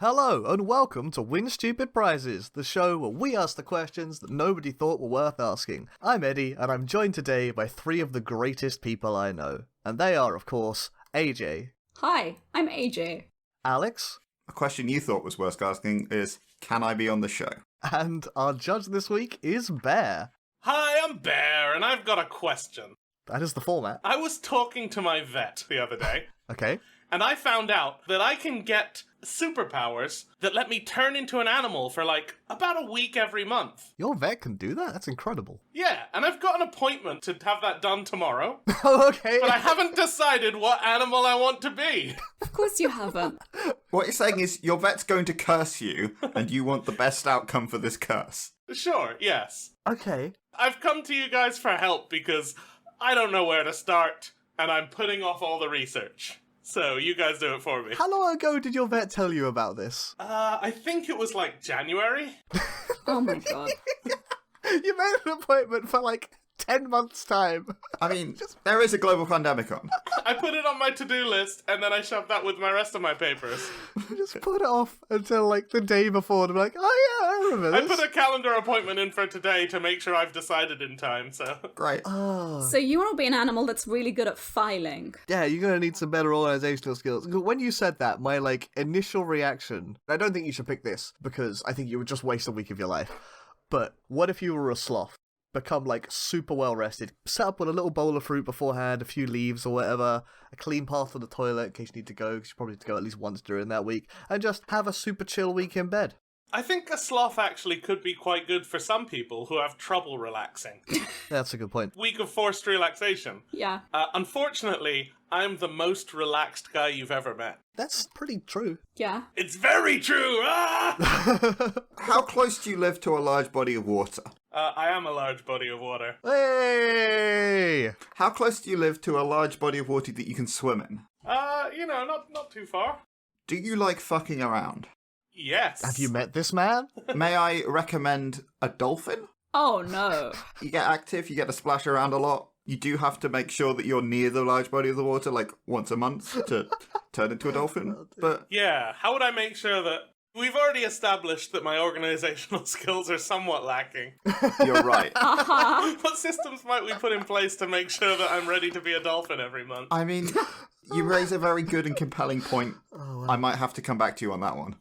Hello, and welcome to Win Stupid Prizes, the show where we ask the questions that nobody thought were worth asking. I'm Eddie, and I'm joined today by three of the greatest people I know. And they are, of course, AJ. Hi, I'm AJ. Alex. A question you thought was worth asking is, can I be on the show? And our judge this week is Bear. Hi, I'm Bear, and I've got a question. That is the format. I was talking to my vet the other day, Okay. and I found out that I can get superpowers that let me turn into an animal for about a week every month. Your vet can do that? That's incredible. Yeah, and I've got an appointment to have that done tomorrow, Oh, okay. but I haven't decided what animal I want to be. Of course you haven't. What you're saying is your vet's going to curse you, and you want the best outcome for this curse. Sure, yes. Okay. I've come to you guys for help because I don't know where to start, and I'm putting off all the research. So, you guys do it for me. How long ago did your vet tell you about this? I think it was January. Oh my god. You made an appointment for 10 months' time. I mean, there is a global pandemic on. I put it on my to-do list, and then I shoved that with my rest of my papers. Just put it off until the day before and be like, oh yeah, I remember I this. put a calendar appointment in for today to make sure I've decided in time, so... Great. Oh. So you want to be an animal that's really good at filing? Yeah, you're going to need some better organizational skills. When you said that, my initial reaction, I don't think you should pick this because I think you would just waste a week of your life. But what if you were a sloth? Become super well rested, set up with a little bowl of fruit beforehand, a few leaves or whatever, a clean path to the toilet in case you need to go, because you probably need to go at least once during that week, and just have a super chill week in bed. I think a sloth actually could be quite good for some people who have trouble relaxing. That's a good point. Week of forced relaxation. Yeah. Unfortunately, I'm the most relaxed guy you've ever met. That's pretty true. Yeah. It's very true! Ah! How close do you live to a large body of water? I am a large body of water. Hey! How close do you live to a large body of water that you can swim in? Not too far. Do you like fucking around? Yes. Have you met this man? May I recommend a dolphin? Oh no. You get active, you get to splash around a lot. You do have to make sure that you're near the large body of the water once a month to turn into a dolphin. But Yeah, how would I make sure that... We've already established that my organizational skills are somewhat lacking. you're right. What systems might we put in place to make sure that I'm ready to be a dolphin every month? I mean, you raise a very good and compelling point. Oh, wow. I might have to come back to you on that one.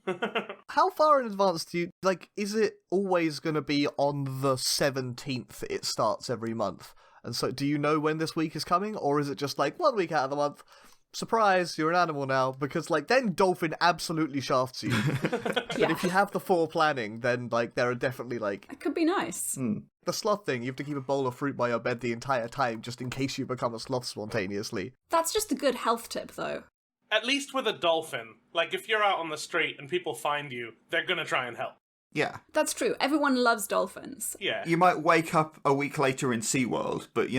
How far in advance do you, is it always going to be on the 17th it starts every month? And so do you know when this week is coming? Or is it just 1 week out of the month? Surprise, you're an animal now, because then dolphin absolutely shafts you. But Yeah. if you have the foreplanning, then there are definitely It could be nice. the sloth thing. You have to keep a bowl of fruit by your bed the entire time, just in case you become a sloth spontaneously. That's just a good health tip, though. At least with a dolphin. If you're out on the street and people find you, they're gonna try and help. Yeah. That's true. Everyone loves dolphins. Yeah. You might wake up a week later in SeaWorld, but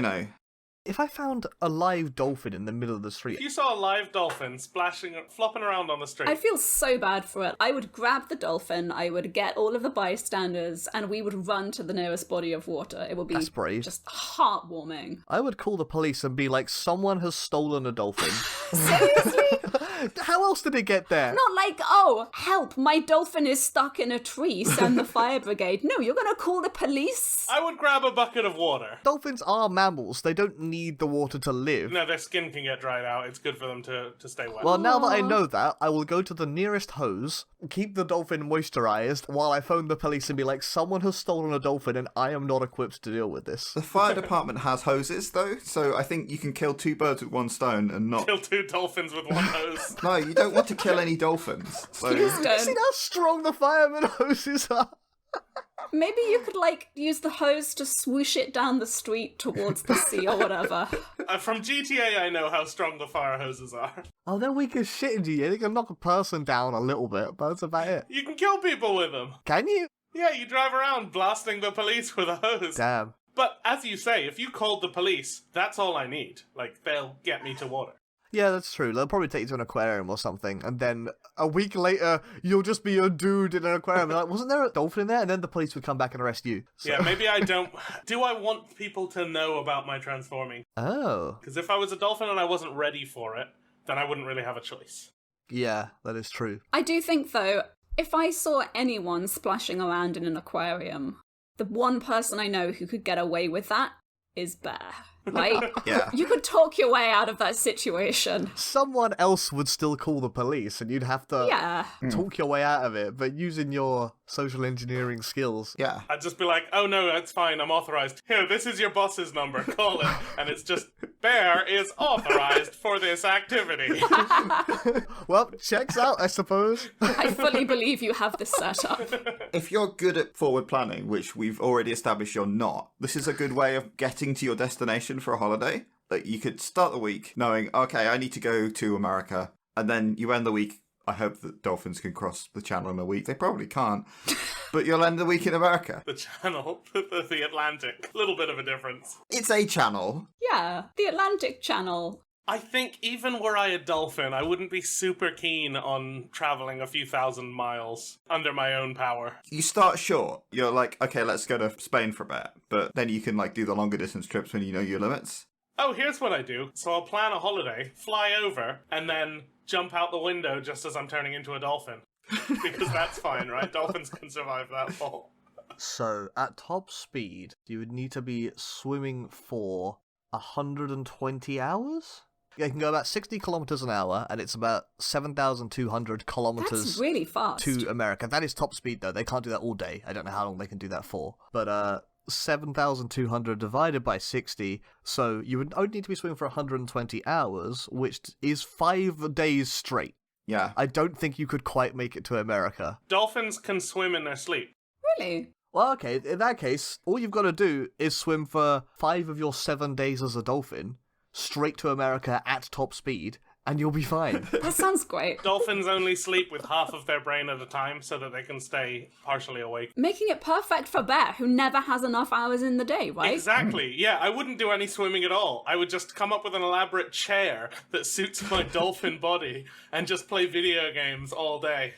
If I found a live dolphin in the middle of the street... If you saw a live dolphin flopping around on the street... I feel so bad for it. I would grab the dolphin, I would get all of the bystanders, and we would run to the nearest body of water. It would be That's brave. just heartwarming. I would call the police and be like, someone has stolen a dolphin. Seriously? How else did it get there? Not oh, help, my dolphin is stuck in a tree, send the fire brigade. No, you're gonna call the police? I would grab a bucket of water. Dolphins are mammals. They don't need the water to live. No, their skin can get dried out. It's good for them to stay wet. Well, now that I know that, I will go to the nearest hose, keep the dolphin moisturized, while I phone the police and be like, someone has stolen a dolphin and I am not equipped to deal with this. the fire department has hoses, though, so I think you can kill two birds with one stone and not... Kill 2 dolphins with one hose. No, you don't want to kill any dolphins. So Please You don't. see how strong the fireman hoses are? Maybe you could, use the hose to swoosh it down the street towards the sea or whatever. From GTA, I know how strong the fire hoses are. Oh, they're weak as shit in GTA. They can knock a person down a little bit, but that's about it. You can kill people with them. Can you? Yeah, you drive around blasting the police with a hose. Damn. But as you say, if you called the police, that's all I need. They'll get me to water. Yeah, that's true. They'll probably take you to an aquarium or something, and then a week later, you'll just be a dude in an aquarium. Like, wasn't there a dolphin in there? And then the police would come back and arrest you. So. Yeah, maybe I don't... Do I want people to know about my transforming? Oh. Because if I was a dolphin and I wasn't ready for it, then I wouldn't really have a choice. Yeah, that is true. I do think, though, if I saw anyone splashing around in an aquarium, the one person I know who could get away with that is Bear. Like, Yeah. you could talk your way out of that situation. Someone else would still call the police, and you'd have to Yeah. talk your way out of it, but using your social engineering skills. Yeah. I'd just be like, oh no, it's fine, I'm authorized. Here, this is your boss's number, call it. And it's just, Bear is authorized for this activity. Well, checks out, I suppose. I fully believe you have this set up. If you're good at forward planning, which we've already established you're not, this is a good way of getting to your destination for a holiday. Like, you could start the week knowing, okay, I need to go to America, and then you end the week, I hope that dolphins can cross the channel in a week. They probably can't. But you'll end the week in America. The channel, the Atlantic. Little bit of a difference. It's a channel. Yeah, the Atlantic Channel. I think even were I a dolphin, I wouldn't be super keen on traveling a few thousand miles under my own power. You start short. You're like, okay, let's go to Spain for a bit. But then you can like do the longer distance trips when you know your limits. Oh, here's what I do. So I'll plan a holiday, fly over, and then jump out the window just as I'm turning into a dolphin. Because that's fine, right? Dolphins can survive that fall. So, at top speed, you would need to be swimming for 120 hours? Yeah, you can go about 60 kilometers an hour, and it's about 7,200 kilometers That's really fast. to America. That is top speed, though. They can't do that all day. I don't know how long they can do that for. But, 7,200 divided by 60, so you would only need to be swimming for 120 hours, which is 5 days straight. Yeah. I don't think you could quite make it to America. Dolphins can swim in their sleep. Really? Well, okay, in that case, all you've got to do is swim for 5 of your 7 days as a dolphin, straight to America at top speed, and you'll be fine. That sounds great. Dolphins only sleep with half of their brain at a time so that they can stay partially awake. Making it perfect for Bear, who never has enough hours in the day, right? Exactly. Yeah, I wouldn't do any swimming at all. I would just come up with an elaborate chair that suits my dolphin body and just play video games all day.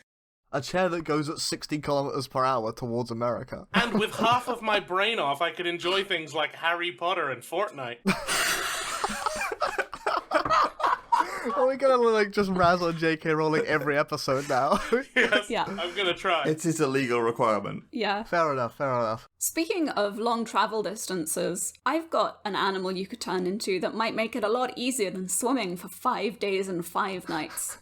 A chair that goes at 60 kilometers per hour towards America. And with half of my brain off, I could enjoy things like Harry Potter and Fortnite. Are we gonna like just razz on J.K. Rowling every episode now? Yes, Yeah. I'm gonna try. It is a legal requirement. Yeah. Fair enough, fair enough. Speaking of long travel distances, I've got an animal you could turn into that might make it a lot easier than swimming for 5 days and 5 nights.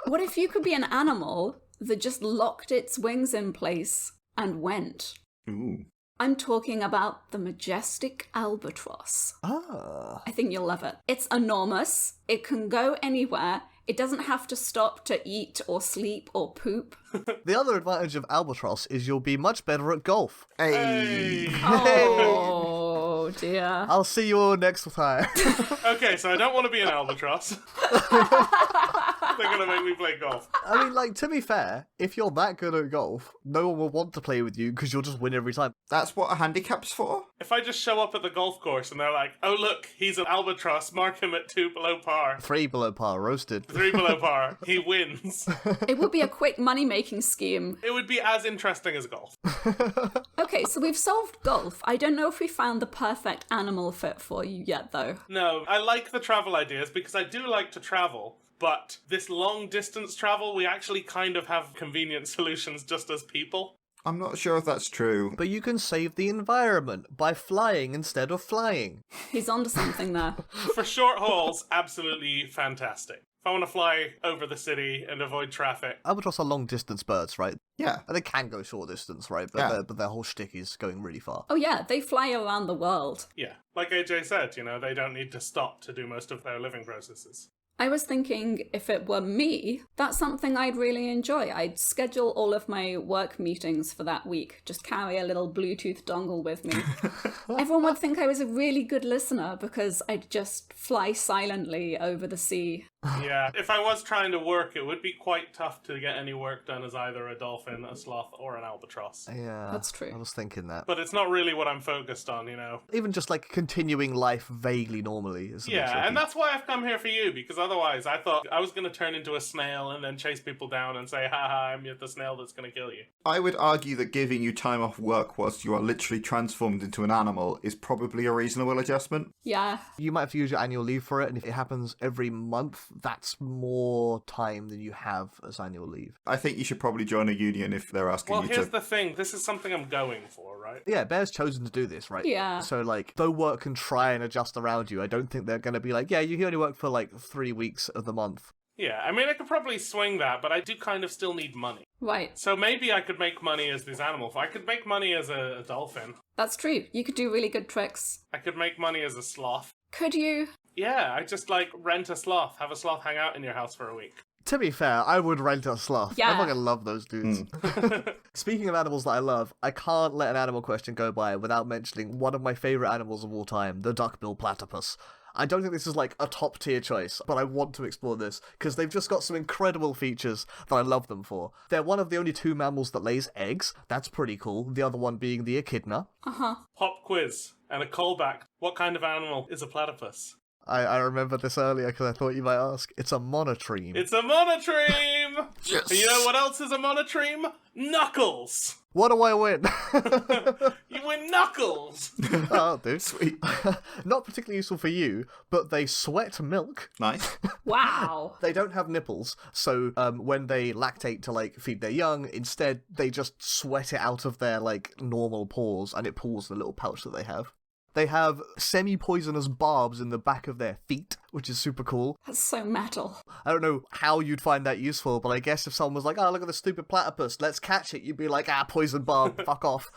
What if you could be an animal that just locked its wings in place and went? Ooh. I'm talking about the Majestic Albatross. Ah. I think you'll love it. It's enormous. It can go anywhere. It doesn't have to stop to eat or sleep or poop. The other advantage of Albatross is you'll be much better at golf. Hey. Oh, dear. I'll see you all next time. Okay, so I don't want to be an albatross. They're gonna make me play golf. I mean, like, to be fair, if you're that good at golf, no one will want to play with you because you'll just win every time. That's what a handicap's for? If I just show up at the golf course and they're like, oh look, he's an albatross, mark him at 2 below par. 3 below par, roasted. 3 below par, he wins. It would be a quick money-making scheme. It would be as interesting as golf. Okay, so we've solved golf. I don't know if we found the perfect animal fit for you yet, though. No, I like the travel ideas because I do like to travel. But this long distance travel, we actually kind of have convenient solutions just as people. I'm not sure if that's true. But you can save the environment by flying instead of flying. He's onto something there. For short hauls, absolutely fantastic. If I want to fly over the city and avoid traffic. Albatross are long-distance birds, right? Yeah. And they can go short distance, right? But, Yeah. their whole shtick is going really far. Oh yeah, they fly around the world. Yeah, like AJ said, they don't need to stop to do most of their living processes. I was thinking if it were me, that's something I'd really enjoy. I'd schedule all of my work meetings for that week. Just carry a little Bluetooth dongle with me. Everyone would think I was a really good listener because I'd just fly silently over the sea. Yeah, if I was trying to work, it would be quite tough to get any work done as either a dolphin, a sloth, or an albatross. Yeah, That's true. I was thinking that. But it's not really what I'm focused on, Even just like continuing life vaguely normally is a bit Yeah, tricky. and that's why I've come here for you, because otherwise I thought I was going to turn into a snail and then chase people down and say, haha, I'm the snail that's going to kill you. I would argue that giving you time off work whilst you are literally transformed into an animal is probably a reasonable adjustment. Yeah. You might have to use your annual leave for it, and if it happens every month, that's more time than you have as annual leave. I think you should probably join a union if they're asking Well, you here's to. the thing. This is something I'm going for, right? Yeah, Bear's chosen to do this, right? Yeah. So, like, though work can try and adjust around you, I don't think they're going to be like, yeah, you can only work for, like, 3 weeks of the month. Yeah, I mean, I could probably swing that, but I do kind of still need money. Right. So maybe I could make money as this animal. I could make money as a dolphin. That's true. You could do really good tricks. I could make money as a sloth. Could you? Yeah, I just, like, rent a sloth. Have a sloth hang out in your house for a week. To be fair, I would rent a sloth. Yeah. I fucking love those dudes. Speaking of animals that I love, I can't let an animal question go by without mentioning one of my favourite animals of all time, the Duckbill Platypus. I don't think this is like a top tier choice, but I want to explore this because they've just got some incredible features that I love them for. They're one of the only 2 mammals that lays eggs. That's pretty cool. The other one being the echidna. Pop quiz and a callback. What kind of animal is a platypus? I remembered this earlier because I thought you might ask. It's a monotreme. It's a monotreme! Yes! And you know what else is a monotreme? Knuckles! What do I win? You win knuckles! Oh, dude. Sweet. Not particularly useful for you, but they sweat milk. Nice. Wow. They don't have nipples, so when they lactate to, like, feed their young, instead they just sweat it out of their, like, normal pores, and it pulls the little pouch that they have. They have semi-poisonous barbs in the back of their feet, which is super cool. That's so metal. I don't know how you'd find that useful, but I guess if someone was like, oh, look at the stupid platypus, let's catch it, you'd be like, poison barb, fuck off.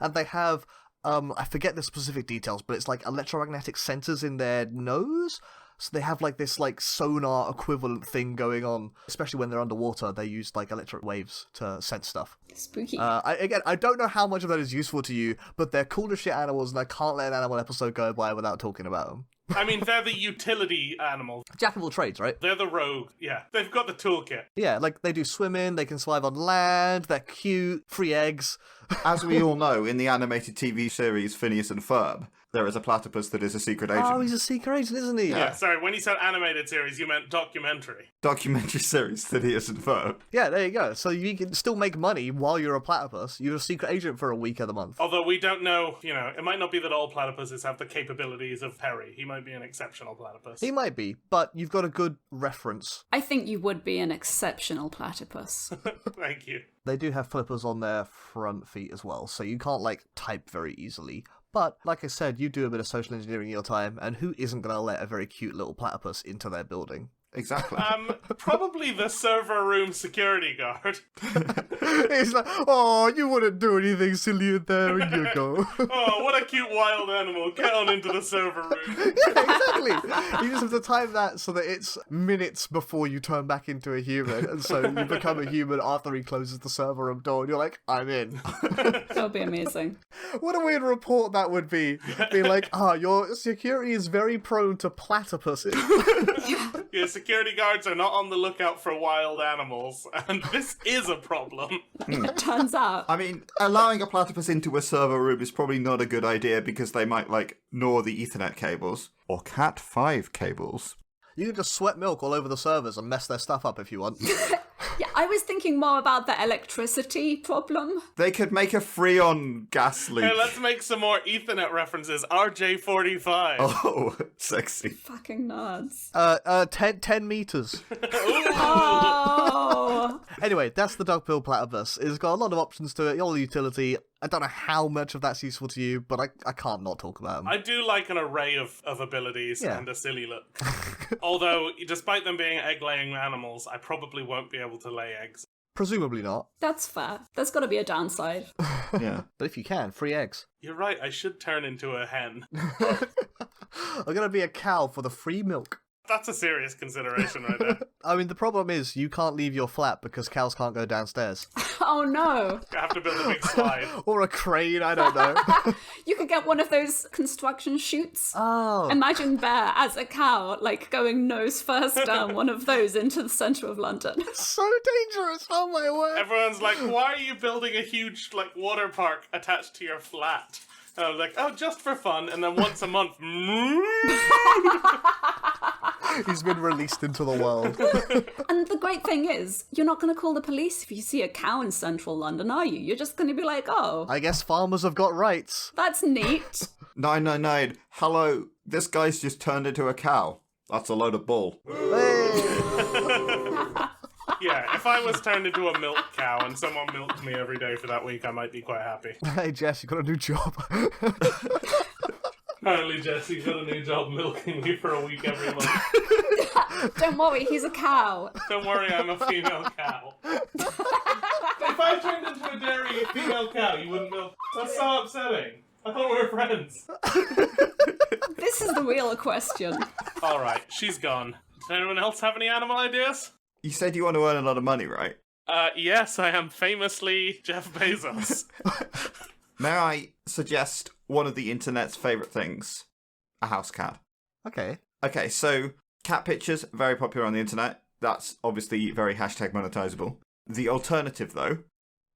And they have, I forget the specific details, but it's like electromagnetic sensors in their nose? So they have like this like sonar equivalent thing going on, especially when they're underwater. They use like electric waves to sense stuff. Spooky. I don't know how much of that is useful to you, but they're cool as shit animals, and I can't let an animal episode go by without talking about them. I mean, they're the utility animal. Jack of all trades, right? They're the rogue. Yeah, they've got the toolkit. Yeah, like they do swimming, they can survive on land, they're cute, free eggs. As we all know, in the animated TV series Phineas and Ferb, there is a platypus that is a secret agent. Oh, he's a secret agent, isn't he? Yeah, sorry, when you said animated series, you meant documentary. Documentary series Phineas and Ferb. Yeah, there you go. So you can still make money while you're a platypus. You're a secret agent for a week of the month. Although we don't know, it might not be that all platypuses have the capabilities of Perry. He might be an exceptional platypus. He might be, but you've got a good reference. I think you would be an exceptional platypus. Thank you. They do have flippers on their front feet as well, so you can't, like, type very easily. But, like I said, you do a bit of social engineering in your time, and who isn't going to let a very cute little platypus into their building? Exactly. Probably the server room security guard. He's like, oh, you wouldn't do anything silly in there, and you go. Oh, what a cute wild animal. Get on into the server room. Yeah, exactly. You just have to time that so that it's minutes before you turn back into a human, and so you become a human after he closes the server room door, and you're like, I'm in. That would be amazing. What a weird report that would be. Be like, your security is very prone to platypuses. Yeah, security guards are not on the lookout for wild animals, and this is a problem. It turns out. I mean, allowing a platypus into a server room is probably not a good idea because they might, gnaw the Ethernet cables. Or Cat5 cables. You can just sweat milk all over the servers and mess their stuff up if you want. Yeah, I was thinking more about the electricity problem. They could make a Freon gas leak. Hey, let's make some more Ethernet references. RJ45. Oh, sexy. Fucking nerds. 10 meters. Oh! Anyway, that's the Duckbill Platypus. It's got a lot of options to it, all utility. I don't know how much of that's useful to you, but I can't not talk about them. I do like an array of abilities Yeah. and a silly look. Although, despite them being egg-laying animals, I probably won't be able to lay eggs. Presumably not. That's fair. There's got to be a downside. Yeah. But if you can, free eggs. You're right, I should turn into a hen. I'm gonna be a cow for the free milk. That's a serious consideration right there. I mean, the problem is you can't leave your flat because cows can't go downstairs. Oh no. I have to build a big slide. Or a crane, I don't know. You could get one of those construction chutes. Oh. Imagine Bear as a cow, going nose first down one of those into the centre of London. So dangerous, oh my word. Everyone's like, why are you building a huge, water park attached to your flat? And I was like, oh, just for fun. And then once a month, He's been released into the world. And the great thing is, you're not going to call the police if you see a cow in central London, are you? You're just going to be like, oh, I guess farmers have got rights. that's neat. 999. Hello, this guy's just turned into a cow. That's a load of bull. Yeah, if I was turned into a milk cow and someone milked me every day for that week, I might be quite happy. Hey, Jess, you got a new job. Apparently, Jesse got a new job milking me for a week every month. Don't worry, he's a cow. Don't worry, I'm a female cow. If I turned into a dairy female cow, you wouldn't milk. That's so upsetting. I thought we were friends. This is the real question. Alright, she's gone. Does anyone else have any animal ideas? You said you want to earn a lot of money, right? Yes, I am famously Jeff Bezos. May I suggest one of the internet's favourite things? A house cat. Okay. Okay, so cat pictures, very popular on the internet. That's obviously very hashtag monetizable. The alternative, though,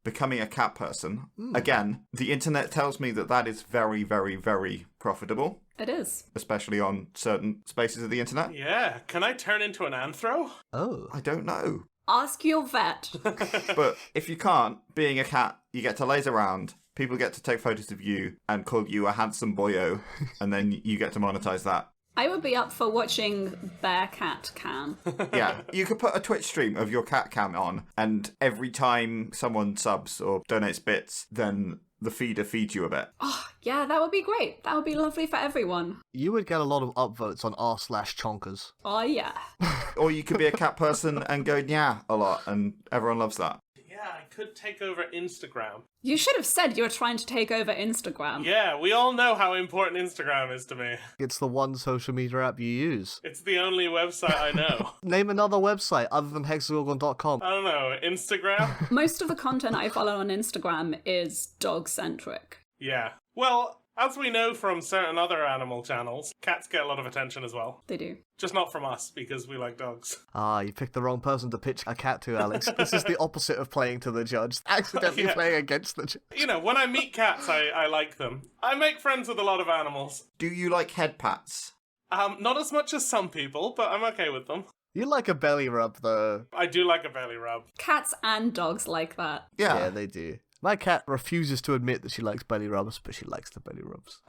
becoming a cat person. Again, the internet tells me that that is very, very, very profitable. It is. Especially on certain spaces of the internet. Yeah, can I turn into an anthro? Oh. I don't know. Ask your vet. But if you can't, being a cat, you get to laze around, people get to take photos of you and call you a handsome boyo, and then you get to monetize that. I would be up for watching Bear Cat Cam. Yeah, you could put a Twitch stream of your cat cam on, and every time someone subs or donates bits, then the feeder feeds you a bit. Oh, yeah, that would be great. That would be lovely for everyone. You would get a lot of upvotes on r/chonkers. Oh, yeah. Or you could be a cat person and go yeah a lot, and everyone loves that. Yeah, I could take over Instagram. You should have said you were trying to take over Instagram. Yeah, we all know how important Instagram is to me. It's the one social media app you use. It's the only website I know. Name another website other than hexagorgon.com. I don't know, Instagram? Most of the content I follow on Instagram is dog-centric. Yeah. Well, as we know from certain other animal channels, cats get a lot of attention as well. They do. Just not from us, because we like dogs. Ah, you picked the wrong person to pitch a cat to, Alex. This is the opposite of playing to the judge. Accidentally playing against the judge. You know, when I meet cats, I like them. I make friends with a lot of animals. Do you like head pats? Not as much as some people, but I'm okay with them. You like a belly rub, though. I do like a belly rub. Cats and dogs like that. Yeah, they do. My cat refuses to admit that she likes belly rubs, but she likes the belly rubs.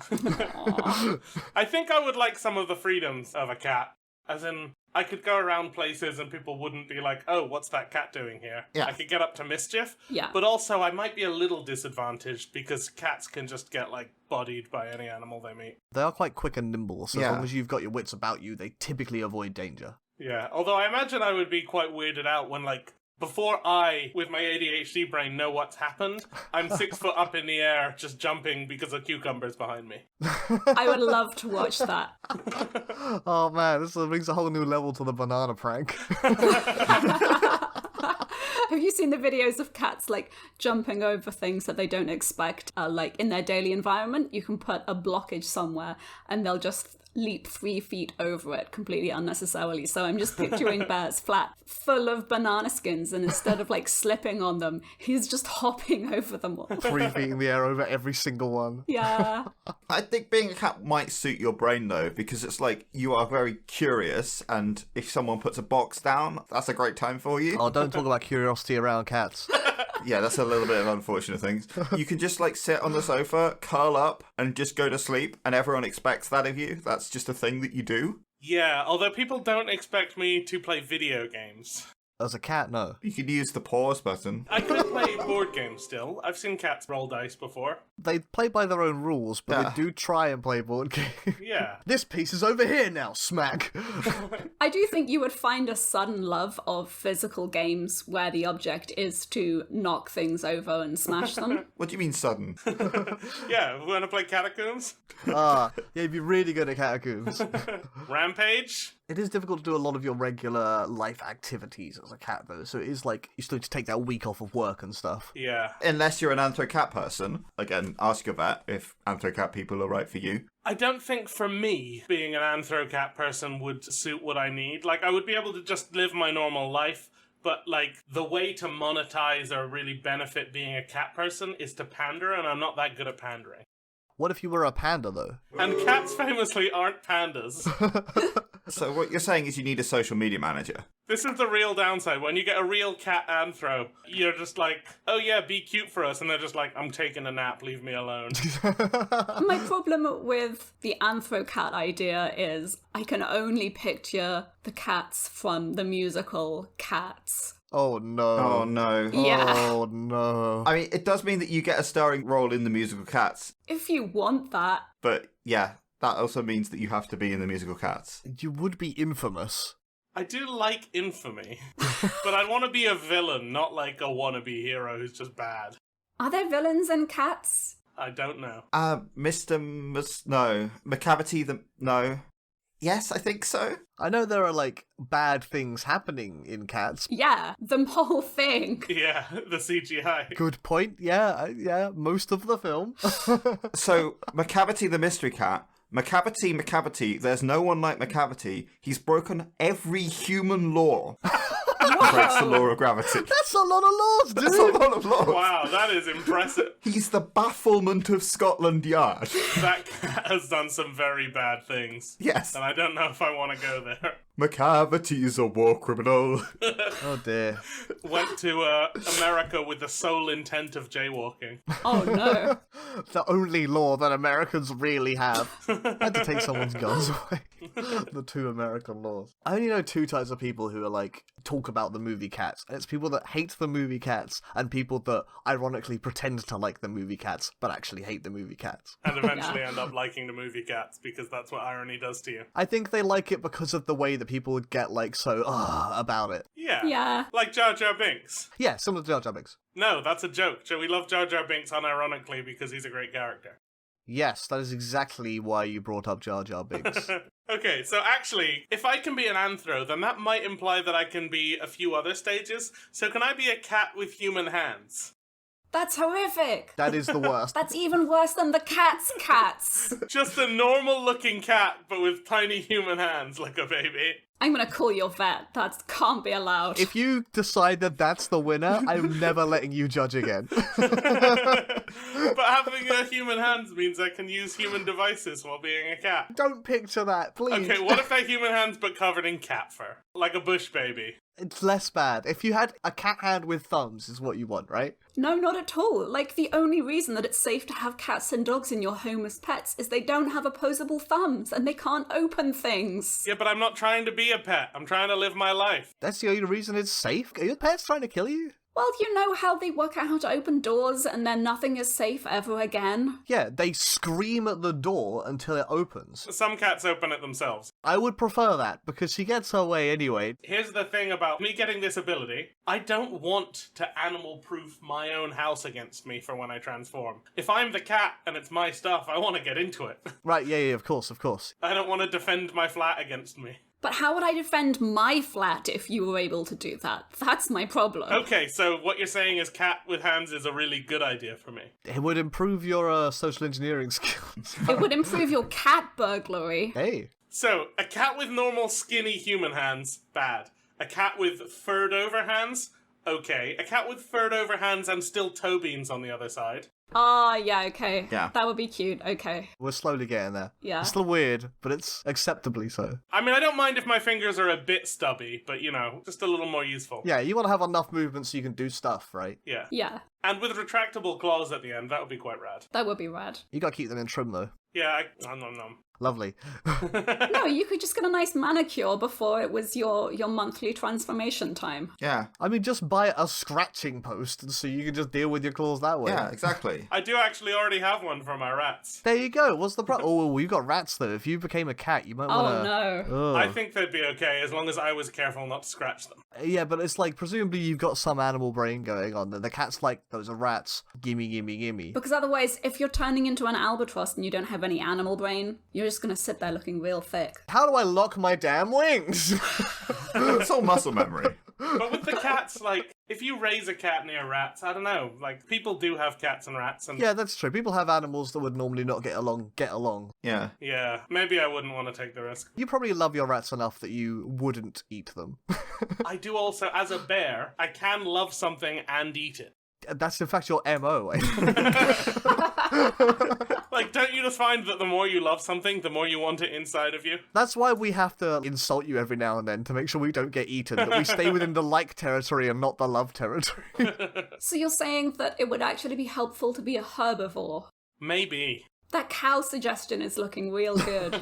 I think I would like some of the freedoms of a cat. As in, I could go around places and people wouldn't be like, oh, what's that cat doing here? Yeah. I could get up to mischief. Yeah. But also, I might be a little disadvantaged because cats can just get, bodied by any animal they meet. They are quite quick and nimble, so Yeah. as long as you've got your wits about you, they typically avoid danger. Yeah, although I imagine I would be quite weirded out when, before I, with my ADHD brain, know what's happened, I'm 6 foot up in the air just jumping because a cucumber's behind me. I would love to watch that. Oh man, this brings a whole new level to the banana prank. Have you seen the videos of cats, jumping over things that they don't expect? In their daily environment, you can put a blockage somewhere and they'll just leap 3 feet over it completely unnecessarily. So I'm just picturing Bear's flat full of banana skins, and instead of slipping on them, he's just hopping over them all. 3 feet in the air over every single one. Yeah. I think being a cat might suit your brain though, because it's you are very curious, and if someone puts a box down, that's a great time for you. Oh, don't talk about curiosity around cats. Yeah, that's a little bit of unfortunate things. You can just sit on the sofa, curl up, and just go to sleep, and everyone expects that of you. That's just a thing that you do. Yeah, although people don't expect me to play video games. As a cat, no. You could use the pause button. I could play board games still. I've seen cats roll dice before. They play by their own rules, but Yeah. they do try and play board games. Yeah. This piece is over here now, smack! I do think you would find a sudden love of physical games where the object is to knock things over and smash them. What do you mean sudden? Yeah, we want to play Catacombs? Yeah, you'd be really good at catacombs. Rampage? It is difficult to do a lot of your regular life activities as a cat, though, so it is you still need to take that week off of work and stuff. Yeah. Unless you're an anthro-cat person. Again, ask your vet if anthro-cat people are right for you. I don't think for me, being an anthro-cat person would suit what I need. I would be able to just live my normal life, but, the way to monetize or really benefit being a cat person is to pander, and I'm not that good at pandering. What if you were a panda, though? And cats famously aren't pandas. So what you're saying is you need a social media manager. This is the real downside. When you get a real cat anthro, you're just like, oh yeah, be cute for us. And they're just like, I'm taking a nap, leave me alone. My problem with the anthro cat idea is I can only picture the cats from the musical Cats. Oh no. Oh no. Yeah. Oh no. I mean, it does mean that you get a starring role in the musical Cats, If you want that. but yeah, that also means that you have to be in the musical Cats. You would be infamous. I do like infamy, but I want to be a villain, not like a wannabe hero who's just bad. Are there villains in Cats? I don't know. No. Macavity no. Yes, I think so. I know there are, like, bad things happening in Cats. Yeah, the whole thing. Yeah, the CGI. Good point. Yeah, most of the film. So, Macavity the mystery cat. Macavity, there's no one like Macavity. He's broken every human law. Breaks the law of gravity. That's a lot of laws, dude. That's a lot of laws. Wow, that is impressive. He's the bafflement of Scotland Yard. That cat has done some very bad things. Yes. And I don't know if I want to go there. Macavity's a war criminal. Oh dear. Went to America with the sole intent of jaywalking. Oh no. The only law that Americans really have. I had to take someone's guns away. The 2 American laws. I only know 2 types of people who are like, talk about the movie Cats. And it's people that hate the movie Cats and people that ironically pretend to like the movie Cats but actually hate the movie Cats. And eventually end up liking the movie Cats, because that's what irony does to you. I think they like it because of the way that people would get like so about it. Yeah. Yeah. Like Jar Jar Binks. Yeah, similar to Jar Jar Binks. No, that's a joke. We love Jar Jar Binks unironically because he's a great character. Yes, that is exactly why you brought up Jar Jar Binks. Okay, so actually, if I can be an anthro, then that might imply that I can be a few other stages. So can I be a cat with human hands? That's horrific. That is the worst. That's even worse than the cats. Just a normal-looking cat, but with tiny human hands, like a baby. I'm gonna call your vet. That can't be allowed. If you decide that that's the winner, I'm never letting you judge again. But having human hands means I can use human devices while being a cat. Don't picture that, please. Okay, what if they're human hands but covered in cat fur? Like a bush baby. It's less bad. If you had a cat hand with thumbs is what you want, right? No, not at all. Like, the only reason that it's safe to have cats and dogs in your home as pets is they don't have opposable thumbs and they can't open things. Yeah, but I'm not trying to be a pet. I'm trying to live my life. That's the only reason it's safe? Are your pets trying to kill you? Well, you know how they work out how to open doors and then nothing is safe ever again? Yeah, they scream at the door until it opens. Some cats open it themselves. I would prefer that, because she gets her way anyway. Here's the thing about me getting this ability. I don't want to animal-proof my own house against me for when I transform. If I'm the cat and it's my stuff, I want to get into it. Right, yeah, of course. I don't want to defend my flat against me. But how would I defend my flat if you were able to do that? That's my problem. Okay, so what you're saying is cat with hands is a really good idea for me. It would improve your social engineering skills. It would improve your cat burglary. Hey. So, a cat with normal skinny human hands, bad. A cat with furred over hands, okay. A cat with furred over hands and still toe beans on the other side. Ah, yeah, okay. Yeah. That would be cute, okay. We're slowly getting there. Yeah. It's still weird, but it's acceptably so. I mean, I don't mind if my fingers are a bit stubby, but you know, just a little more useful. Yeah, you want to have enough movement so you can do stuff, right? Yeah. Yeah, And with retractable claws at the end, that would be quite rad. that would be rad. You gotta keep them in trim, though. Yeah, no. Lovely. No, you could just get a nice manicure before it was your monthly transformation time. Yeah. I mean, just buy a scratching post, and so you can just deal with your claws that way. Yeah, exactly. I do actually already have one for my rats. There you go. What's the problem? Oh, you got rats, though. If you became a cat, you might Oh want to... no. I think they'd be okay as long as I was careful not to scratch them. Yeah, but it's like, presumably you've got some animal brain going on. The cat's like, those are rats. Gimme, gimme, gimme. Because otherwise, if you're turning into an albatross and you don't have any animal brain, you're just gonna sit there looking real thick. How do I lock my damn wings? It's all muscle memory. But with the cats, like, if you raise a cat near rats, I don't know, like, people do have cats and rats, and Yeah, that's true. People have animals that would normally not get along. Yeah. yeah, maybe I wouldn't want to take the risk. You probably love your rats enough that you wouldn't eat them. I do also, as a bear, I can love something and eat it. That's in fact your MO. Like, don't you just find that the more you love something, the more you want it inside of you? That's why we have to insult you every now and then to make sure we don't get eaten, that we stay within the like territory and not the love territory. So you're saying that it would actually be helpful to be a herbivore? Maybe. That cow suggestion is looking real good.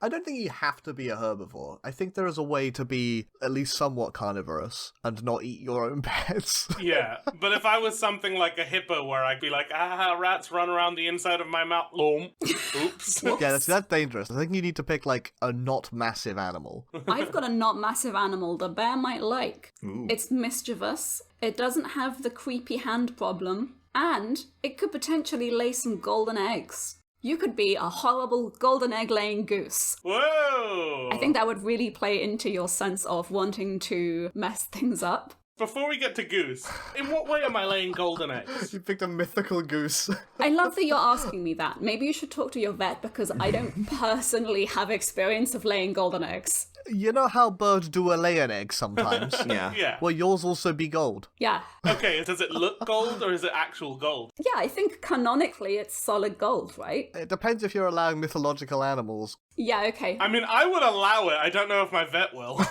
I don't think you have to be a herbivore. I think there is a way to be at least somewhat carnivorous and not eat your own pets. Yeah, but if I was something like a hippo where I'd be like, rats run around the inside of my mouth. Oops. Yeah, that's dangerous. I think you need to pick, like, a not massive animal. I've got a not massive animal the bear might like. Ooh. It's mischievous. It doesn't have the creepy hand problem. And it could potentially lay some golden eggs. You could be a horrible golden egg laying goose. Whoa! I think that would really play into your sense of wanting to mess things up. Before we get to goose, in what way am I laying golden eggs? You picked a mythical goose. I love that you're asking me that. Maybe you should talk to your vet because I don't personally have experience of laying golden eggs. You know how birds do lay an egg sometimes? Yeah. Yeah. Will yours also be gold? Yeah. Okay, does it look gold or is it actual gold? Yeah, I think canonically it's solid gold, right? It depends if you're allowing mythological animals. Yeah, okay. I mean, I would allow it. I don't know if my vet will.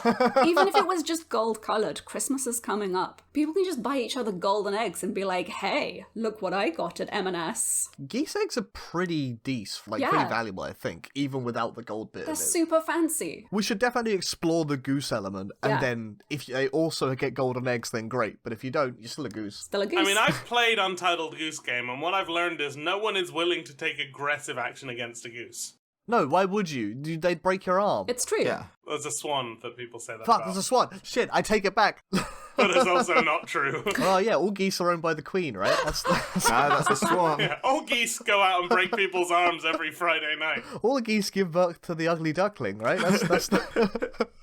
Even if it was just gold coloured, Christmas is coming up. People can just buy each other golden eggs and be like, hey, look what I got at M&S. Geese eggs are pretty decent, like Yeah. pretty valuable, I think, even without the gold bit They're of it. super fancy. We should definitely explore the goose element, and Yeah. then if they also get golden eggs, then great. But if you don't, you're still a goose. Still a goose. I mean, I've played Untitled Goose Game, and what I've learned is no one is willing to take aggressive action against a goose. No, why would you? They'd break your arm. It's true. Yeah. There's a swan that people say that Fuck, about. there's a swan. Shit, I take it back. But it's also not true. Oh yeah, all geese are owned by the queen, right? That's That's a swan. Yeah, all geese go out and break people's arms every Friday night. all the geese give birth to the ugly duckling, right? That's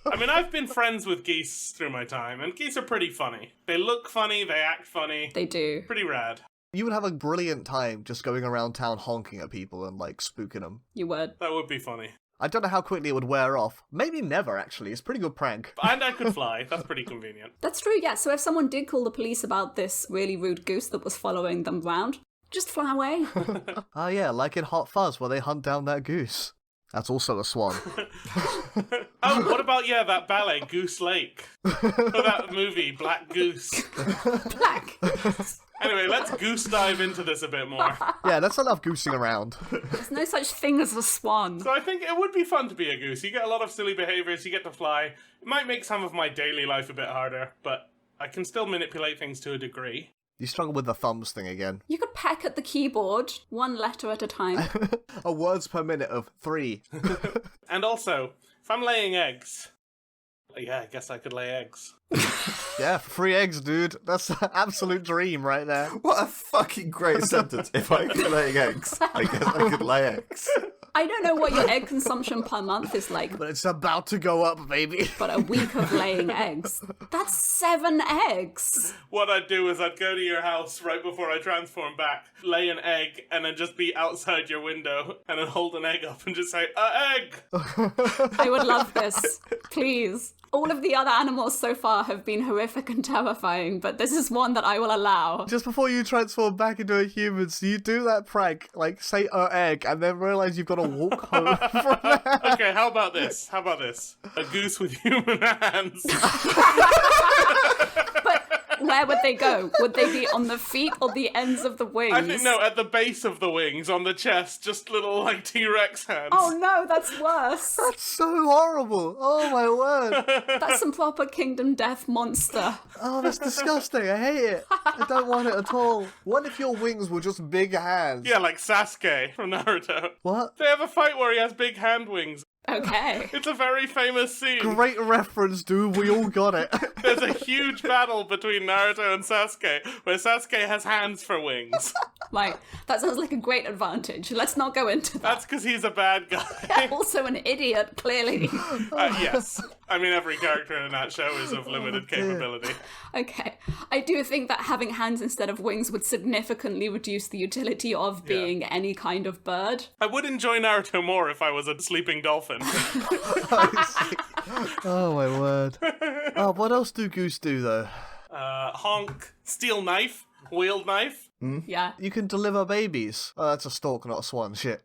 I mean, I've been friends with geese through my time, and geese are pretty funny. They look funny, they act funny. They do. Pretty rad. You would have a brilliant time just going around town honking at people and like spooking them. You would. That would be funny. I don't know how quickly it would wear off. Maybe never, actually. It's a pretty good prank. And I could fly. That's pretty convenient. That's true, yeah. So if someone did call the police about this really rude goose that was following them round, just fly away. Ah yeah, like in Hot Fuzz where they hunt down that goose. That's also a swan. Oh, what about, that ballet, Goose Lake? Or that movie, Black Goose. Black. Anyway, let's goose dive into this a bit more. Yeah, that's enough goosing around. There's no such thing as a swan. So I think it would be fun to be a goose. You get a lot of silly behaviors, you get to fly. It might make some of my daily life a bit harder, but I can still manipulate things to a degree. You struggle with the thumbs thing again. You could peck at the keyboard, one letter at a time. A words per minute of 3. And also, if I'm laying eggs, yeah, I guess I could lay eggs. Yeah, 3 eggs, dude. That's an absolute dream right there. What a fucking great sentence. If I could lay eggs, I guess I could lay eggs. I don't know what your egg consumption per month is like, But it's about to go up, baby. but a week of laying eggs. That's 7 eggs. What I'd do is I'd go to your house right before I transform back, lay an egg, and then just be outside your window, and then hold an egg up and just say, egg! I would love this. Please. All of the other animals so far have been horrific and terrifying, but this is one that I will allow. Just before you transform back into a human, so you do that prank, like say egg, and then realize you've got to walk home from there. Okay, how about this? A goose with human hands. But where would they go? Would they be on the feet or the ends of the wings? I think, no, at the base of the wings, on the chest, just little, T-Rex hands. Oh no, that's worse. That's so horrible. Oh my word. That's some proper Kingdom Death monster. Oh, that's disgusting. I hate it. I don't want it at all. What if your wings were just big hands? Yeah, like Sasuke from Naruto. What? They have a fight where he has big hand wings. Okay. It's a very famous scene. Great reference, dude. We all got it. There's a huge battle between Naruto and Sasuke, where Sasuke has hands for wings. Right. That sounds like a great advantage. Let's not go into that. That's because he's a bad guy. Also an idiot, clearly. Yes. I mean, every character in that show is of limited capability. Okay. I do think that having hands instead of wings would significantly reduce the utility of being any kind of bird. I would enjoy Naruto more if I was a sleeping dolphin. Oh my word. Oh, what else do goose do though? Honk, steal knife, wield knife. Yeah. You can deliver babies. Oh, that's a stork, not a swan. Shit.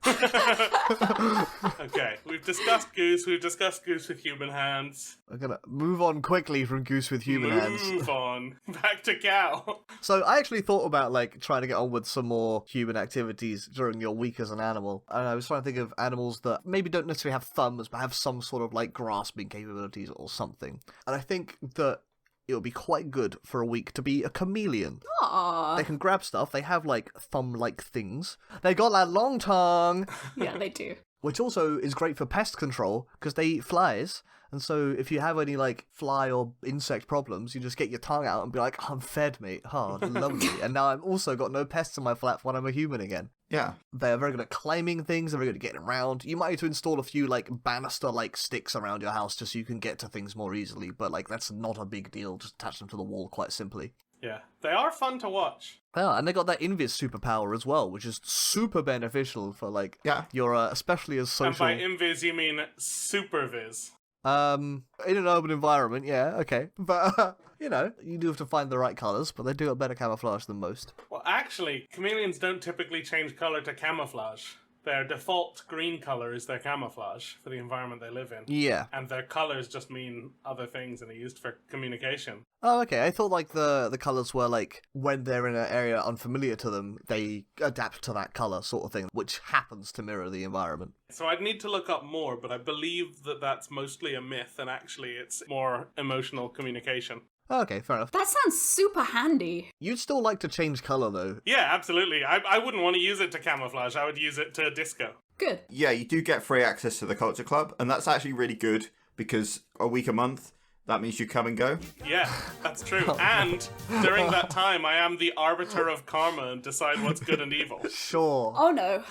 Okay, we've discussed goose. We've discussed goose with human hands. I'm gonna move on quickly from goose with human hands. Move on. Back to cow. So I actually thought about like trying to get on with some more human activities during your week as an animal. And I was trying to think of animals that maybe don't necessarily have thumbs, but have some sort of like grasping capabilities or something. And I think that it would be quite good for a week to be a chameleon. Aww. They can grab stuff. They have like thumb-like things. They got that long tongue. Yeah, they do. Which also is great for pest control because they eat flies. And so if you have any like fly or insect problems, you just get your tongue out and be like, I'm fed, mate. Oh, lovely. And now I've also got no pests in my flat when I'm a human again. Yeah. They're very good at climbing things. They're very good at getting around. You might need to install a few like banister-like sticks around your house just so you can get to things more easily. But like that's not a big deal. Just attach them to the wall quite simply. Yeah, they are fun to watch. Yeah, and they got that invis superpower as well, which is super beneficial for like your especially as social. And by invis you mean supervis. In an urban environment, yeah, okay, but you know, you do have to find the right colours, but they do have better camouflage than most. Well, actually, chameleons don't typically change colour to camouflage. Their default green colour is their camouflage for the environment they live in. Yeah. And their colours just mean other things and are used for communication. Oh, okay. I thought like the colours were like when they're in an area unfamiliar to them, they adapt to that colour sort of thing, which happens to mirror the environment. So I'd need to look up more, but I believe that that's mostly a myth and actually it's more emotional communication. Oh, okay, fair enough. That sounds super handy. You'd still like to change colour though. Yeah, absolutely. I wouldn't want to use it to camouflage. I would use it to disco. Good. Yeah, you do get free access to the Culture Club, and that's actually really good because a week a month, that means you come and go. Yeah, that's true. And during that time, I am the arbiter of karma and decide what's good and evil. Sure. Oh no.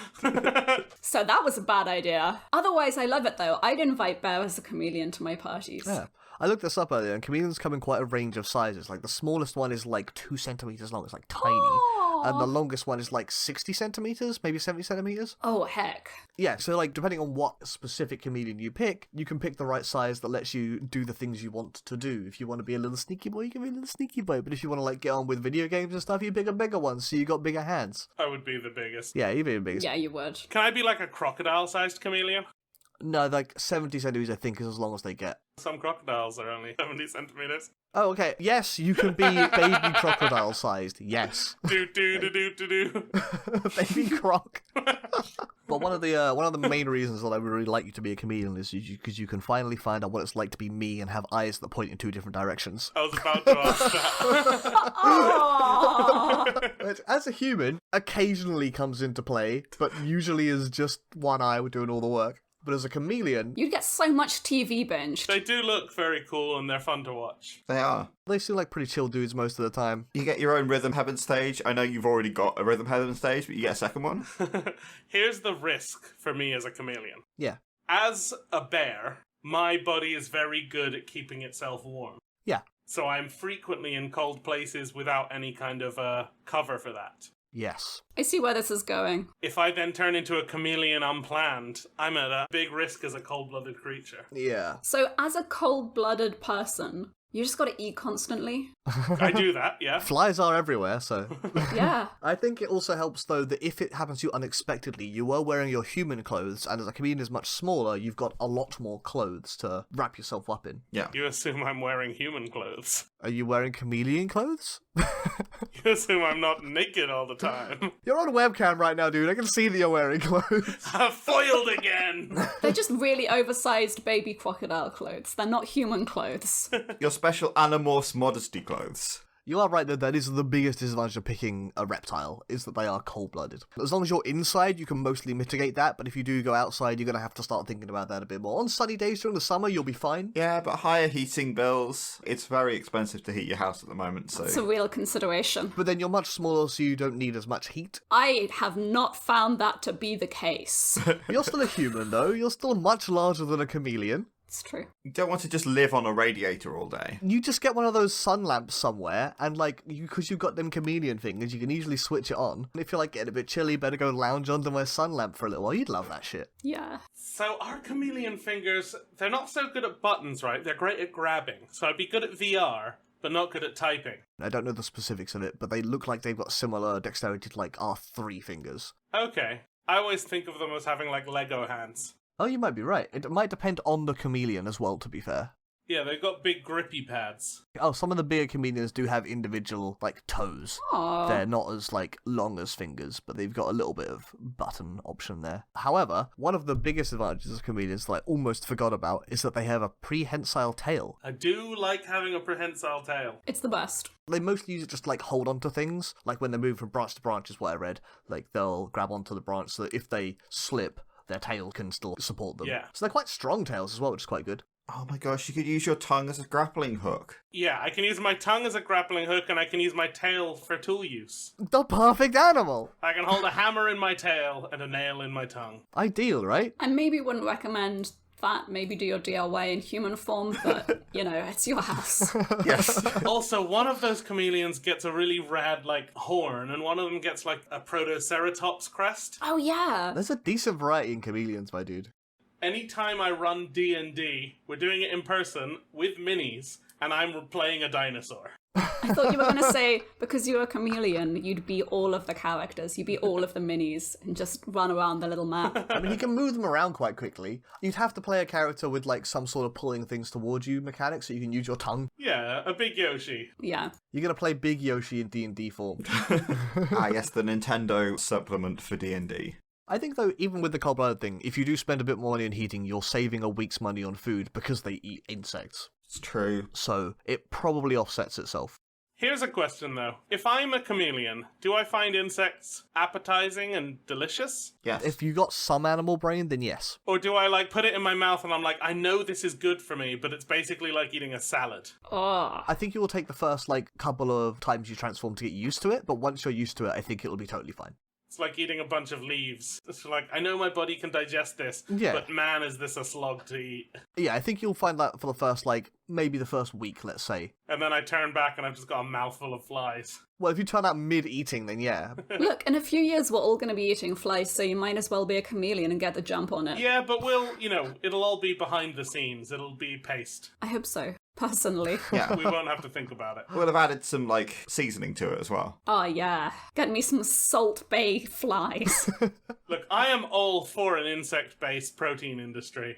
So that was a bad idea. Otherwise, I love it though. I'd invite Bear as a chameleon to my parties. Yeah. I looked this up earlier, and chameleons come in quite a range of sizes. Like, the smallest one is, like, 2 centimeters long. It's, like, tiny. Aww. And the longest one is, like, 60 centimeters, maybe 70 centimeters. Oh, heck. Yeah, so, like, depending on what specific chameleon you pick, you can pick the right size that lets you do the things you want to do. If you want to be a little sneaky boy, you can be a little sneaky boy. But if you want to, like, get on with video games and stuff, you pick a bigger one, so you got bigger hands. I would be the biggest. Yeah, you'd be the biggest. Yeah, you would. Can I be like a crocodile-sized chameleon? No, like, 70 centimeters, I think, is as long as they get. Some crocodiles are only 70 centimeters. Oh, okay. Yes, you can be baby crocodile-sized. Yes. Do. Baby croc. But one of the main reasons that I would really like you to be a chameleon is because you can finally find out what it's like to be me and have eyes that point in 2 different directions. I was about to ask that. Which, as a human, occasionally comes into play, but usually is just one eye doing all the work. But as a chameleon, You'd get so much TV binged. They do look very cool and they're fun to watch. They are. they seem like pretty chill dudes most of the time. You get your own Rhythm Heaven stage. I know you've already got a Rhythm Heaven stage, but you get a second one. Here's the risk for me as a chameleon. Yeah. As a bear, my body is very good at keeping itself warm. Yeah. So I'm frequently in cold places without any kind of cover for that. Yes. I see where this is going. If I then turn into a chameleon unplanned, I'm at a big risk as a cold-blooded creature. Yeah. So, as a cold-blooded person, you just gotta eat constantly. I do that, yeah. Flies are everywhere, so... Yeah. I think it also helps, though, that if it happens to you unexpectedly, you were wearing your human clothes, and as a chameleon is much smaller, you've got a lot more clothes to wrap yourself up in. Yeah. You assume I'm wearing human clothes. Are you wearing chameleon clothes? You assume I'm not naked all the time. You're on webcam right now, dude. I can see that you're wearing clothes. Foiled again! They're just really oversized baby crocodile clothes. They're not human clothes. Your special Animorphs modesty clothes. You are right, though, that is the biggest disadvantage of picking a reptile, is that they are cold-blooded. As long as you're inside, you can mostly mitigate that, but if you do go outside, you're going to have to start thinking about that a bit more. On sunny days during the summer, you'll be fine. Yeah, but higher heating bills. It's very expensive to heat your house at the moment, so... It's a real consideration. But then you're much smaller, so you don't need as much heat. I have not found that to be the case. You're still a human, though. You're still much larger than a chameleon. It's true. You don't want to just live on a radiator all day. You just get one of those sun lamps somewhere, and because you've got them chameleon fingers, you can easily switch it on. And if you're getting a bit chilly, better go lounge under my sun lamp for a little while. You'd love that shit. Yeah. So our chameleon fingers, they're not so good at buttons, right? They're great at grabbing. So I'd be good at VR, but not good at typing. I don't know the specifics of it, but they look like they've got similar dexterity to like our 3 fingers. Okay. I always think of them as having like Lego hands. Oh, you might be right. It might depend on the chameleon as well, to be fair. Yeah, they've got big grippy pads. Oh, some of the bigger chameleons do have individual, like, toes. Aww. They're not as, like, long as fingers, but they've got a little bit of button option there. However, one of the biggest advantages of chameleons that I almost forgot about is that they have a prehensile tail. I do like having a prehensile tail. It's the best. They mostly use it just, like, hold onto things. Like, when they move from branch to branch is what I read. Like, they'll grab onto the branch so that if they slip, their tail can still support them. Yeah. So they're quite strong tails as well, which is quite good. Oh my gosh, you could use your tongue as a grappling hook. Yeah, I can use my tongue as a grappling hook and I can use my tail for tool use. The perfect animal! I can hold a hammer in my tail and a nail in my tongue. Ideal, right? I maybe wouldn't recommend that. Maybe do your DIY in human form, but, you know, it's your house. Yes. Also, one of those chameleons gets a really rad, like, horn, and one of them gets, like, a protoceratops crest. Oh, yeah. There's a decent variety in chameleons, my dude. Anytime I run D&D, we're doing it in person with minis, and I'm playing a dinosaur. I thought you were going to say, because you're a chameleon, you'd be all of the characters. You'd be all of the minis and just run around the little map. I mean, you can move them around quite quickly. You'd have to play a character with, like, some sort of pulling things towards you mechanic so you can use your tongue. Yeah, a big Yoshi. Yeah. You're going to play Big Yoshi in D&D form. Yes, the Nintendo supplement for D&D. I think, though, even with the cold-blooded thing, if you do spend a bit more money on heating, you're saving a week's money on food because they eat insects. It's true. So it probably offsets itself. Here's a question, though. If I'm a chameleon, do I find insects appetizing and delicious? Yes. If you got some animal brain, then yes. Or do I, like, put it in my mouth and I'm like, I know this is good for me, but it's basically like eating a salad? Oh. I think you will take the first, like, couple of times you transform to get used to it, but once you're used to it, I think it'll be totally fine. It's like eating a bunch of leaves. It's like, I know my body can digest this, Yeah. but man, is this a slog to eat. Yeah, I think you'll find that for the first, like, maybe the first week, let's say. And then I turn back and I've just got a mouthful of flies. Well, if you turn out mid-eating, then yeah. Look, in a few years we're all going to be eating flies, so you might as well be a chameleon and get the jump on it. Yeah, but it'll all be behind the scenes. It'll be paced. I hope so, personally. Yeah. We won't have to think about it. We'll have added some, like, seasoning to it as well. Oh, yeah. Get me some Salt Bay flies. Look, I am all for an insect-based protein industry,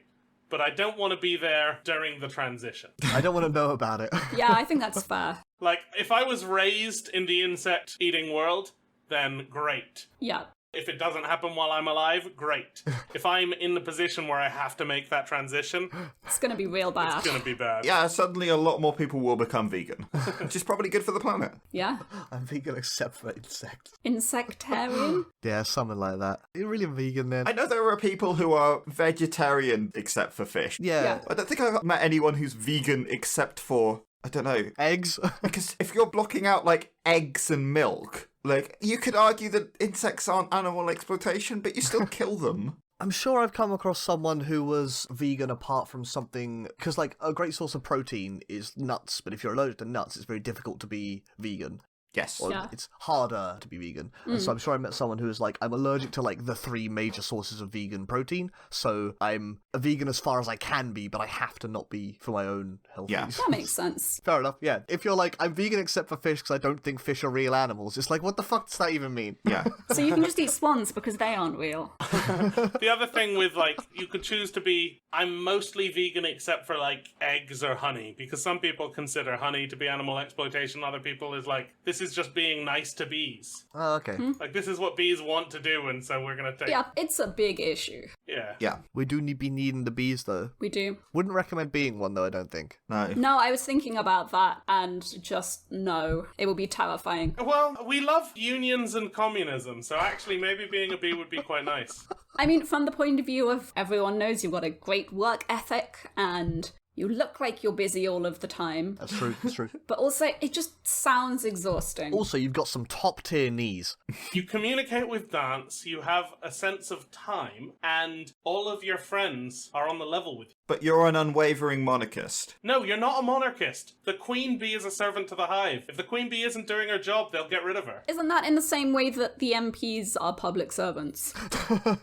but I don't want to be there during the transition. I don't want to know about it. Yeah, I think that's fair. Like, if I was raised in the insect-eating world, then great. Yeah. If it doesn't happen while I'm alive, great. If I'm in the position where I have to make that transition, It's going to be real bad. it's gonna be bad. Yeah, suddenly a lot more people will become vegan, which is probably good for the planet. Yeah. I'm vegan except for insects. Insectarian? Yeah, something like that. You're really vegan then. I know there are people who are vegetarian except for fish. Yeah. I don't think I've met anyone who's vegan except for, I don't know, Eggs. because if you're blocking out, like, eggs and milk, like, you could argue that insects aren't animal exploitation, but you still kill them. I'm sure I've come across someone who was vegan apart from something, because, like, a great source of protein is nuts, but if you're allergic to nuts, it's very difficult to be vegan. Yes. Or Yeah. it's harder to be vegan. And so I'm sure I met someone who was like, I'm allergic to, like, the 3 major sources of vegan protein, so I'm a vegan as far as I can be, but I have to not be for my own health Yeah. reasons. That makes sense. Fair enough, yeah. If you're like, I'm vegan except for fish because I don't think fish are real animals, it's like, what the fuck does that even mean? Yeah. So you can just eat swans because they aren't real. The other thing with, like, you could choose to be, I'm mostly vegan except for, like, eggs or honey, because some people consider honey to be animal exploitation, other people is like, this is just being nice to bees. Oh, okay. Like, this is what bees want to do, and so we're gonna take... Yeah, it's a big issue. Yeah. Yeah. We do be needing the bees, though. We do. Wouldn't recommend being one, though, I don't think. No. No, I was thinking about that and just no. It would be terrifying. Well, we love unions and communism, so actually maybe being a bee would be quite nice. I mean, from the point of view of everyone knows you've got a great work ethic and you look like you're busy all of the time, That's true, that's true. but also it just sounds exhausting. Also, you've got some top-tier knees. You communicate with dance, you have a sense of time, and all of your friends are on the level with you. But you're an unwavering monarchist. No, you're not a monarchist. The queen bee is a servant to the hive. If the queen bee isn't doing her job, they'll get rid of her. Isn't that in the same way that the MPs are public servants?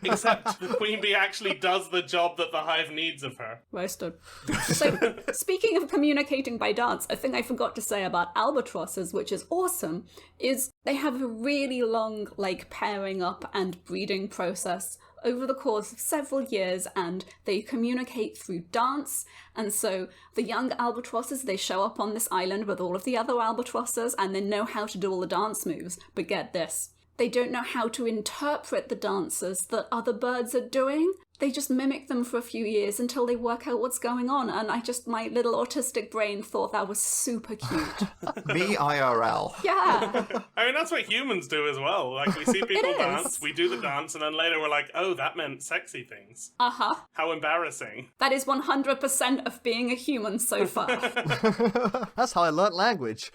Except the queen bee actually does the job that the hive needs of her. Roasted. So, speaking of communicating by dance, a thing I forgot to say about albatrosses, which is awesome, is they have a really long, pairing up and breeding process over the course of several years, and they communicate through dance. And so the young albatrosses, they show up on this island with all of the other albatrosses, and they know how to do all the dance moves. But get this, they don't know how to interpret the dances that other birds are doing. They just mimic them for a few years until they work out what's going on. And my little autistic brain thought that was super cute. Me IRL. Yeah. I mean, that's what humans do as well. Like, we see people dance, we do the dance, and then later we're like, oh, that meant sexy things. Uh-huh. How embarrassing. That is 100% of being a human so far. That's how I learnt language.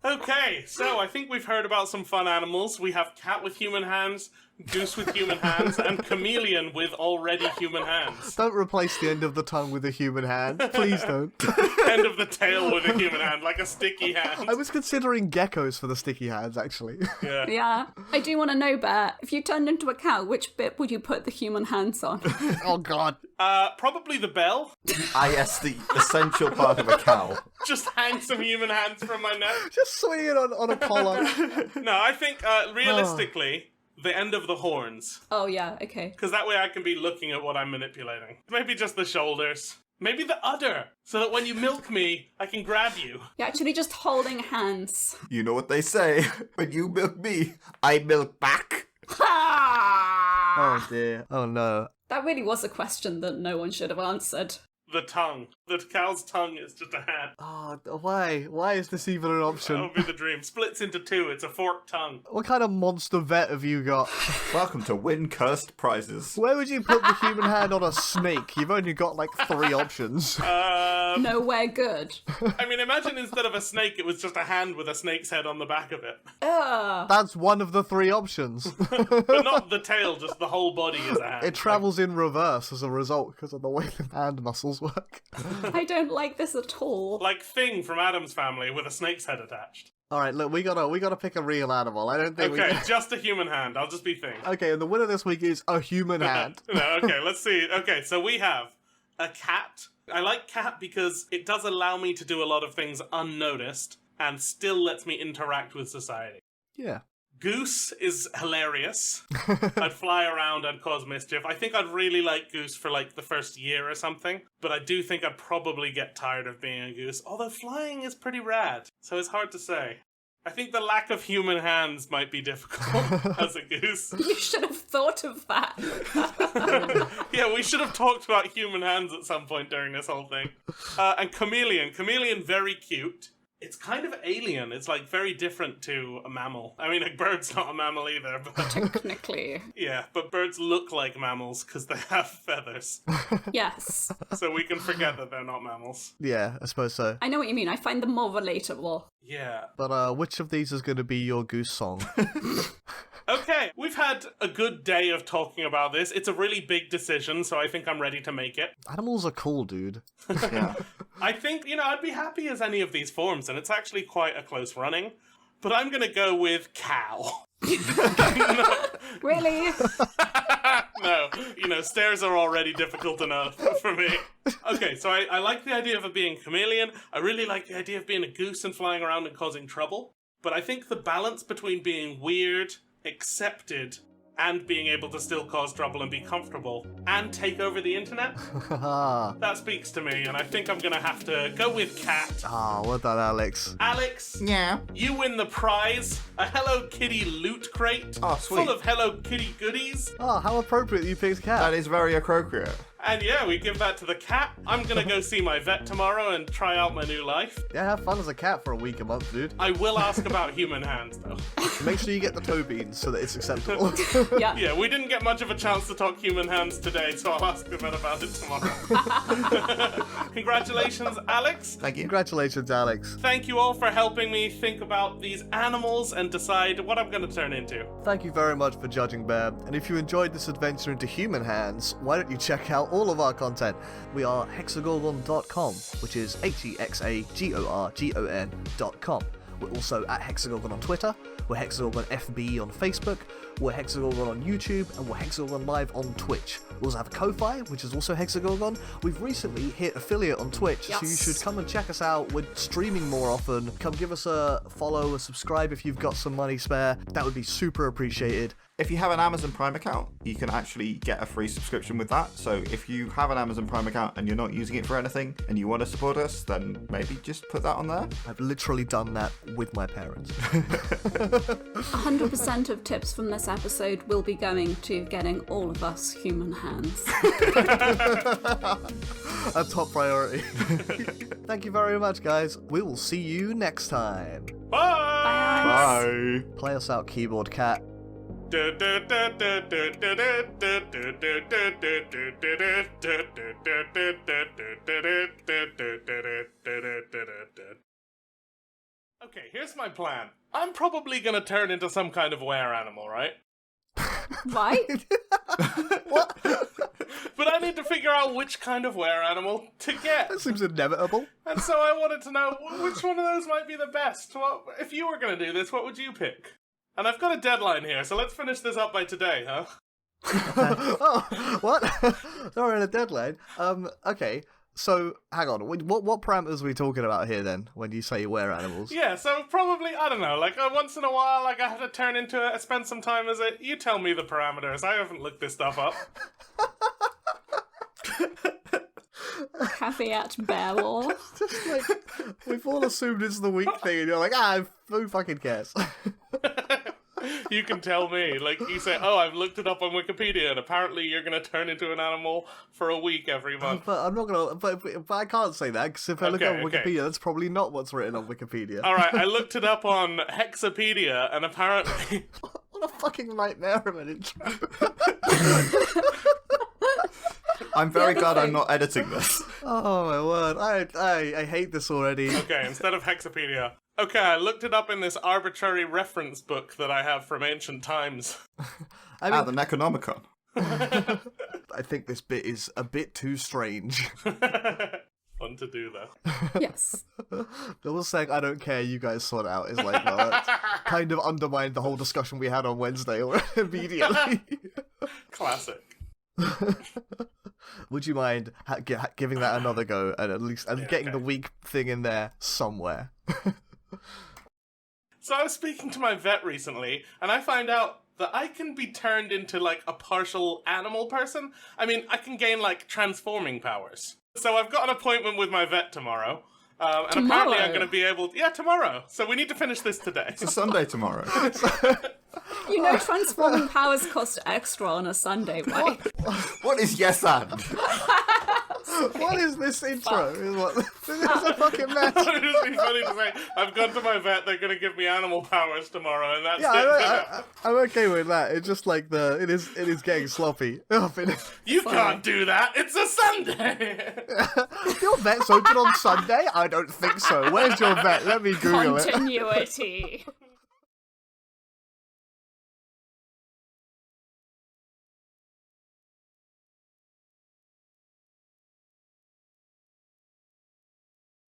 Okay, so I think we've heard about some fun animals. We have cat with human hands, goose with human hands, and chameleon with already human hands. Don't replace the end of the tongue with a human hand. Please don't. End of the tail with a human hand, like a sticky hand. I was considering geckos for the sticky hands, actually. Yeah. Yeah. I do want to know, Bear, if you turned into a cow, which bit would you put the human hands on? Oh, God. Probably the bell. Yes, the essential part of a cow. Just hang some human hands from my neck. Just swing it on a collar. No, I think, realistically, the end of the horns. Oh, yeah, okay. Because that way I can be looking at what I'm manipulating. Maybe just the shoulders. Maybe the udder. So that when you milk me, I can grab you. You're actually just holding hands. You know what they say. When you milk me, I milk back. Oh, dear. Oh, no. That really was a question that no one should have answered. The tongue. The cow's tongue is just a hand. Oh, why? Why is this even an That option? would be the dream. Splits into two. It's a forked tongue. What kind of monster vet have you got? Welcome to Win Cursed Prizes. Where would you put the human hand on a snake? You've only got, 3 options. Nowhere good. I mean, imagine instead of a snake, it was just a hand with a snake's head on the back of it. Ugh. That's one of the 3 options. But not the tail, just the whole body is a hand. It travels in reverse as a result because of the way the hand muscles work. I don't like this at all. Like Thing from Adam's Family with a snake's head attached. All right, look, we gotta pick a real animal. I don't think Okay, just a human hand. I'll just be Thing. Okay, and the winner this week is a human hand. No, okay, let's see. Okay, so we have a cat. I like cat because it does allow me to do a lot of things unnoticed and still lets me interact with society. Yeah. Goose is hilarious. I'd fly around and cause mischief. I think I'd really like Goose for the first year or something, but I do think I'd probably get tired of being a goose, although flying is pretty rad, so it's hard to say. I think the lack of human hands might be difficult as a goose. You should have thought of that. Yeah, we should have talked about human hands at some point during this whole thing. And chameleon. Chameleon, very cute. It's kind of alien. It's very different to a mammal. I mean, a bird's not a mammal either, but Technically. yeah, but birds look like mammals because they have feathers. Yes. So we can forget that they're not mammals. Yeah, I suppose so. I know what you mean. I find them more relatable. Yeah. But which of these is going to be your goose song? Okay, we've had a good day of talking about this. It's a really big decision, so I think I'm ready to make it. Animals are cool, dude. Yeah. I think, I'd be happy as any of these forms, and it's actually quite a close running. But I'm going to go with cow. Really? No, stairs are already difficult enough for me. Okay, so I like the idea of it being chameleon. I really like the idea of being a goose and flying around and causing trouble. But I think the balance between being weird, accepted, and being able to still cause trouble and be comfortable and take over the internet, that speaks to me, and I think I'm gonna have to go with cat. Well done, Alex. Alex, Yeah. you win the prize, a Hello Kitty loot crate Oh, sweet. full of Hello Kitty goodies. How appropriate that you picked cat. That is very appropriate. And yeah, we give that to the cat. I'm gonna go see my vet tomorrow and try out my new life. Yeah, have fun as a cat for a week, a month, dude. I will ask about human hands, though. Make sure you get the toe beans so that it's acceptable. Yeah. Yeah, we didn't get much of a chance to talk human hands today, so I'll ask the vet about it tomorrow. Congratulations, Alex. Thank you. Congratulations, Alex. Thank you all for helping me think about these animals and decide what I'm gonna turn into. Thank you very much for judging, Bear. And if you enjoyed this adventure into human hands, why don't you check out all of our content. We are hexagorgon.com, which is hexagorgon.com. We're also at Hexagorgon on Twitter, we're Hexagorgon FB on Facebook, we're Hexagorgon on YouTube, and we're Hexagorgon Live on Twitch. We also have a Ko-Fi, which is also Hexagorgon. We've recently hit affiliate on Twitch, so you should come and check us out. We're streaming more often. Come give us a follow, a subscribe if you've got some money spare. That would be super appreciated. If you have an Amazon Prime account, you can actually get a free subscription with that. So if you have an Amazon Prime account and you're not using it for anything and you want to support us, then maybe just put that on there. I've literally done that with my parents. 100% of tips from this episode will be going to getting all of us human hands. A top priority. Thank you very much, guys. We will see you next time. Bye! Bye. Play us out, keyboard cat. Okay, here's my plan. I'm probably gonna turn into some kind of were animal, right? Right? What? But I need to figure out which kind of were animal to get. That seems inevitable. And so I wanted to know which one of those might be the best. Well, if you were gonna do this, what would you pick? And I've got a deadline here, so let's finish this up by today, huh? Oh, what? Sorry, in a deadline. Okay. So, hang on. What parameters are we talking about here then? When you say were animals? Yeah, so probably, I don't know, like once in a while, like I have to turn into it, I spend some time as it. You tell me the parameters. I haven't looked this stuff up. Caveat bear law. Just like we've all assumed it's the weak thing, and you're like, who fucking cares? You can tell me. Like, you say, oh, I've looked it up on Wikipedia, and apparently you're going to turn into an animal for a week every month. But I'm not gonna. But I can't say that because if I look Okay, on okay. Wikipedia, that's probably not what's written on Wikipedia. All right, I looked it up on Hexapedia, and apparently... What a fucking nightmare of an intro. I'm very The glad other I'm not editing this. Oh my word! I hate this already. Okay, instead of Hexapedia. Okay, I looked it up in this arbitrary reference book that I have from ancient times. I mean, The Necronomicon. I think this bit is a bit too strange. Fun to do, though. Yes. The whole saying, I don't care, you guys sort it out, is like, well, that kind of undermined the whole discussion we had on Wednesday immediately. Classic. Would you mind giving that another go and at least getting the weak thing in there somewhere? So I was speaking to my vet recently, and I find out that I can be turned into, like, a partial animal person. I mean, I can gain, like, transforming powers. So I've got an appointment with my vet tomorrow. And apparently I'm going to be able... Yeah, tomorrow. So we need to finish this today. It's a Sunday tomorrow. You know transforming powers cost extra on a Sunday, right? What is yes and? What is this intro? This is a fucking mess. It would just be funny to say, I've gone to my vet, they're going to give me animal powers tomorrow, and that's Yeah, it. I'm okay with that. It's just like it is getting sloppy. You can't do that. It's a Sunday. Your vet's open on Sunday? I don't think so. Where's your vet? Let me Google it. Continuity.